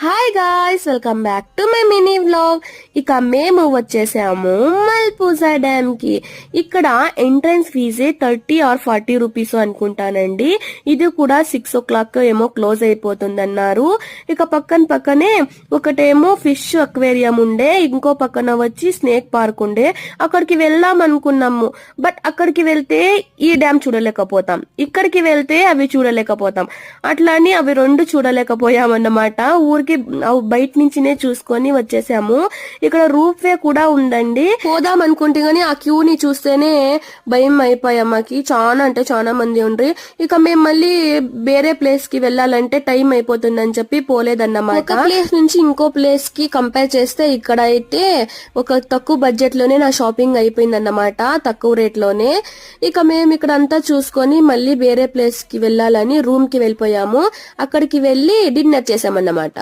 Hi guys, welcome back to my mini vlog. ఇక మేము వచ్చేసాము మల్పూసా డ్యామ్ కి. ఇక్కడ ఎంట్రన్స్ ఫీజే 30 ఆర్ 40 రూపీస్ అనుకుంటానండి. ఇది కూడా 6 o'clock ఏమో క్లోజ్ అయిపోతుంది అన్నారు. ఇక పక్కనే ఒకటేమో ఫిష్ అక్వేరియం ఉండే, ఇంకో పక్కన వచ్చి స్నేక్ పార్క్ ఉండే. అక్కడికి వెళ్దాం అనుకున్నాము, బట్ అక్కడికి వెళ్తే ఈ డ్యామ్ చూడలేకపోతాం, ఇక్కడికి వెళ్తే అవి చూడలేకపోతాం. అట్లా అని అవి రెండు చూడలేకపోయామన్నమాట. ఊరికి బయట నుంచినే చూసుకొని వచ్చేసాము. ఇక్కడ రూప్ వే కూడా ఉందండి. పోదాం అనుకుంటే గానీ ఆ క్యూ ని చూస్తేనే భయం అయిపోయాం. మాకి చాలా అంటే చాలా మంది ఉండ్రి. ఇక మేము మళ్ళీ వేరే ప్లేస్ కి వెళ్ళాలంటే టైం అయిపోతుందని చెప్పి పోలేదన్నమాట. ఒక ప్లేస్ నుంచి ఇంకో ప్లేస్ కి కంపేర్ చేస్తే ఇక్కడ అయితే ఒక తక్కువ బడ్జెట్ లోనే నా షాపింగ్ అయిపోయిందన్నమాట, తక్కువ రేట్ లోనే. ఇక మేము ఇక్కడ అంతా చూసుకొని మళ్ళీ వేరే ప్లేస్ కి వెళ్ళాలని రూమ్ కి వెళ్ళిపోయాము. అక్కడికి వెళ్లి డిన్నర్ చేసామన్నమాట.